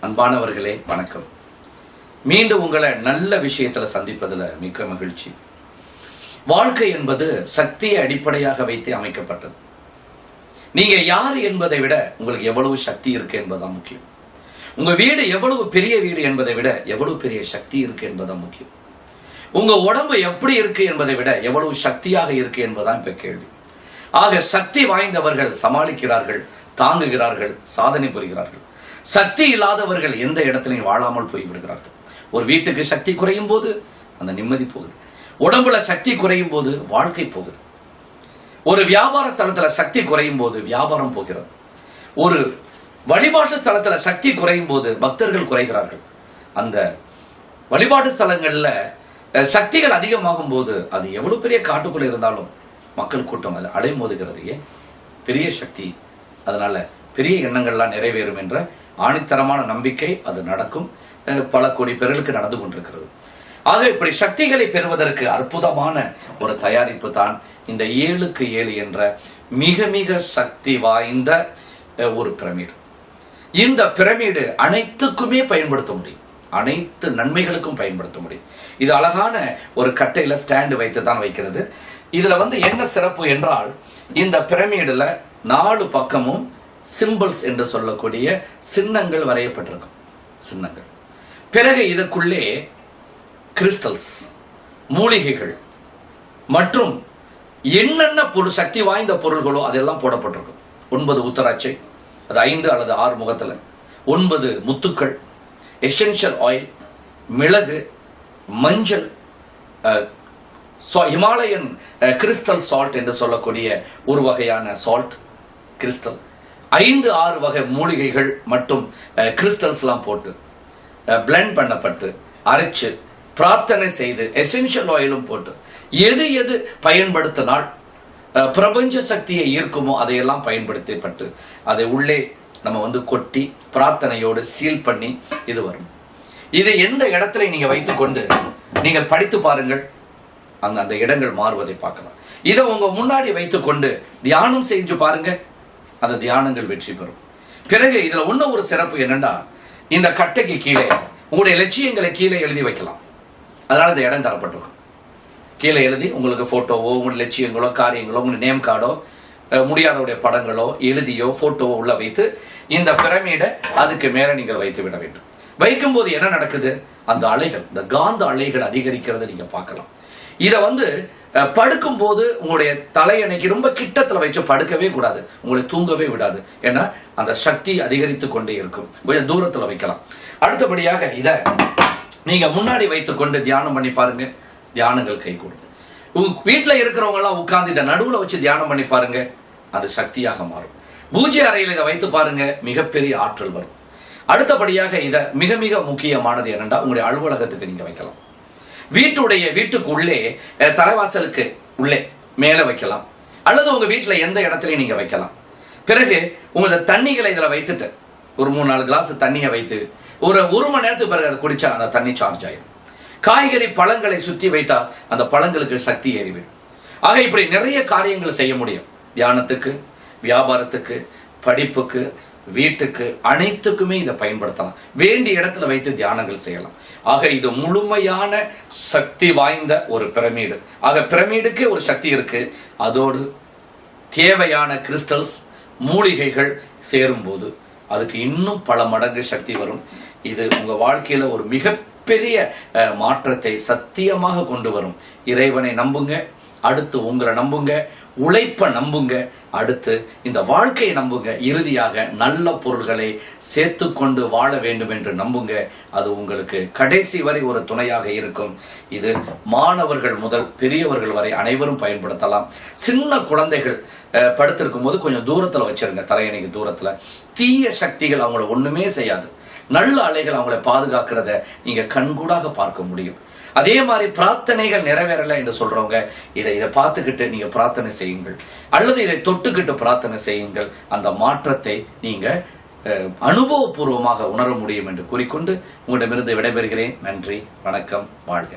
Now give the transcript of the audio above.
அன்பானவர்களே வணக்கம். மீண்டும் உங்களை நல்ல விஷயத்துல சந்திப்பதில் மிக்க மகிழ்ச்சி. வாழ்க்கை என்பது சக்தியை அடிப்படையாக வைத்து அமைக்கப்பட்டது. நீங்க யார் என்பதை விட உங்களுக்கு எவ்வளவு சக்தி இருக்கு என்பதுதான் முக்கியம். உங்க வீடு எவ்வளவு பெரிய வீடு என்பதை விட எவ்வளவு பெரிய சக்தி இருக்கு என்பதுதான் முக்கியம். உங்க உடம்பு எப்படி இருக்கு என்பதை விட எவ்வளவு சக்தியாக இருக்கு என்பதுதான் இப்ப கேள்வி. ஆக சக்தி வாய்ந்தவர்கள் சமாளிக்கிறார்கள், தாங்குகிறார்கள், சாதனை புரிகிறார்கள். சக்தி இல்லாதவர்கள் எந்த இடத்திலையும் வாழாமல் போய்விடுகிறார்கள். ஒரு வீட்டுக்கு சக்தி குறையும் போது அந்த நிம்மதி போகுது. உடம்புல சக்தி குறையும் போது வாழ்க்கை போகுது. ஒரு வியாபார ஸ்தலத்துல சக்தி குறையும் போது வியாபாரம் போகிறது. ஒரு வழிபாட்டு ஸ்தலத்துல சக்தி குறையும் போது பக்தர்கள் குறைகிறார்கள். அந்த வழிபாட்டு ஸ்தலங்கள்ல சக்திகள் அதிகமாகும் போது அது எவ்வளவு பெரிய காட்டுக்குள்ள இருந்தாலும் மக்கள் கூட்டம் அது அலைமோதுகிறது. ஏன்? பெரிய சக்தி, அதனால பெரிய எண்ணங்கள்லாம் நிறைவேறும் என்ற ஆணித்தரமான நம்பிக்கை அது நடக்கும். பல கோடி பேர்களுக்கு நடந்து கொண்டிருக்கிறது. ஆக இப்படி சக்திகளை பெறுவதற்கு அற்புதமான ஒரு தயாரிப்பு தான் இந்த 7க்கு 7 என்ற மிக மிக சக்தி வாய்ந்த ஒரு பிரமிடு. இந்த பிரமிடு அனைத்துக்குமே பயன்படுத்த முடியும், அனைத்து நன்மைகளுக்கும் பயன்படுத்த முடியும். இது அழகான ஒரு கட்டையில ஸ்டாண்டு வைத்து தான் வைக்கிறது. இதுல என்ன சிறப்பு என்றால், இந்த பிரமிடுல 4 பக்கமும் சிம்பிள்ஸ் என்று சொல்லக்கூடிய சின்னங்கள் வரையப்பட்டிருக்கும். சின்னங்கள். பிறகு இதற்குள்ளே கிறிஸ்டல்ஸ், மூலிகைகள் மற்றும் என்னென்ன பொருள், சக்தி வாய்ந்த பொருள்களோ அதெல்லாம் போடப்பட்டிருக்கும். 9 உத்தராட்சை, அது 5 அல்லது 6 முகத்துல, 9 முத்துக்கள், எசென்ஷியல் ஆயில், மிளகு, மஞ்சள், ஹிமாலயன் கிறிஸ்டல் சால்ட் என்று சொல்லக்கூடிய ஒரு வகையான சால்ட் கிறிஸ்டல், 5-6 வகை மூலிகைகள் மற்றும் கிறிஸ்டல்ஸ் எல்லாம் போட்டு பிளெண்ட் பண்ணப்பட்டு அரைச்சு பிரார்த்தனை செய்து எசென்ஷியல் ஆயிலும் போட்டு எது எது பயன்படுத்தினால் பிரபஞ்ச சக்தியை ஈர்க்குமோ அதையெல்லாம் பயன்படுத்தப்பட்டு அதை உள்ளே நம்ம கொட்டி பிரார்த்தனையோடு சீல் பண்ணி இது வரும். இதை எந்த இடத்துல நீங்க வைத்துக்கொண்டு நீங்கள் படித்து பாருங்கள், அந்த இடங்கள் மாறுவதை பார்க்கலாம். இதை உங்க முன்னாடி வைத்துக்கொண்டு தியானம் செஞ்சு பாருங்க, அந்த தியானங்கள் வெற்றி பெறும். பிறகு இதுல இன்னும் ஒரு சிறப்பு என்னன்னா, இந்த கட்டைக்கு கீழே உங்களுடைய லட்சியங்களை கீழே எழுதி வைக்கலாம். அதனால இந்த இடம் தரப்பட்டிருக்கும். கீழே எழுதி உங்களுக்கு போட்டோவோ, உங்களுடைய லட்சியங்களோ, காரியங்களோ, உங்களுடைய நேம் கார்டோ, முடியாதவுடைய படங்களோ எழுதியோ போட்டோவோ உள்ள வைத்து இந்த பிரமிடை அதுக்கு மேல நீங்கள் வைத்து விட வேண்டும். வைக்கும் போது என்ன நடக்குது? அந்த அலைகள், இந்த காந்த அலைகள் அதிகரிக்கிறத நீங்க பார்க்கலாம். இதை படுக்கும் போது உங்களுடைய தலையணைக்கு ரொம்ப கிட்டத்துல வச்சு படுக்கவே கூடாது, உங்களை தூங்கவே விடாது. ஏன்னா அந்த சக்தி அதிகரித்து கொண்டே இருக்கும். கொஞ்சம் தூரத்துல வைக்கலாம். அடுத்தபடியாக இதை நீங்க முன்னாடி வைத்துக்கொண்டு தியானம் பண்ணி பாருங்க, தியானங்கள் கை கூடும். உங்க வீட்டுல இருக்கிறவங்க எல்லாம் உட்கார்ந்து இதை நடுவுல வச்சு தியானம் பண்ணி பாருங்க, அது சக்தியாக மாறும். பூஜை அறையில் இதை வைத்து பாருங்க, மிகப்பெரிய ஆற்றல் வரும். அடுத்தபடியாக இதை மிக மிக முக்கியமானது என்னன்னா, உங்களுடைய அலுவலகத்துக்கு நீங்க வைக்கலாம். வீட்டுக்கு உள்ளே தலைவாசலுக்கு உள்ளே மேல வைக்கலாம், அல்லது உங்க வீட்டுல எந்த இடத்துலயும் நீங்க வைக்கலாம். பிறகு உங்களோட தண்ணிகளை இதுல வைத்துட்டு ஒரு 3-4 கிளாஸ் தண்ணியை வைத்து ஒரு மணி நேரத்துக்கு பிறகு அதை குடிச்சா அந்த தண்ணி சார்ஜ் ஆயிடும். காய்கறி பழங்களை சுத்தி வைத்தா அந்த பழங்களுக்கு சக்தி ஏறிவிடும். ஆக இப்படி நிறைய காரியங்கள் செய்ய முடியும். தியானத்துக்கு, வியாபாரத்துக்கு, படிப்புக்கு, வீட்டுக்கு, அனைத்துக்குமே இதை பயன்படுத்தலாம். வேண்டிய இடத்துல வைத்து தியானங்கள் செய்யலாம். ஆக இது முழுமையான சக்தி வாய்ந்த ஒரு பிரமிடு. ஆக பிரமிடுக்கு ஒரு சக்தி இருக்கு. அதோடு தேவையான கிறிஸ்டல்ஸ், மூலிகைகள் சேரும் போது அதுக்கு இன்னும் பல மடங்கு சக்தி வரும். இது உங்க வாழ்க்கையில ஒரு மிகப்பெரிய மாற்றத்தை சத்தியமாக கொண்டு வரும். இறைவனை நம்புங்க, அடுத்து உங்களை நம்புங்க, உழைப்ப நம்புங்க, அடுத்து இந்த வாழ்க்கையை நம்புங்க, இறுதியாக நல்ல பொருள்களை சேர்த்து கொண்டு வாழ வேண்டும் என்று நம்புங்க. அது உங்களுக்கு கடைசி வரை ஒரு துணையாக இருக்கும். இது மாணவர்கள் முதல் பெரியவர்கள் வரை அனைவரும் பயன்படுத்தலாம். சின்ன குழந்தைகள் படுத்திருக்கும் போது கொஞ்சம் தூரத்துல வச்சிருங்க, தலையணைக்கு தூரத்துல. தீய சக்திகள் அவங்கள ஒண்ணுமே செய்யாது. நல்ல அலைகள் அவங்களை பாதுகாக்கிறத நீங்க கண்கூடாக பார்க்க முடியும். அதே மாதிரி பிரார்த்தனைகள் நிறைவேறல என்று சொல்றவங்க இதை பார்த்துக்கிட்டு நீங்க பிரார்த்தனை செய்யுங்கள், அல்லது இதை தொட்டுக்கிட்டு பிரார்த்தனை செய்யுங்கள். அந்த மாற்றத்தை நீங்க அனுபவபூர்வமாக உணர முடியும் என்று கூறிக்கொண்டு உங்களிடமிருந்து விடைபெறுகிறேன். நன்றி, வணக்கம், வாழ்க.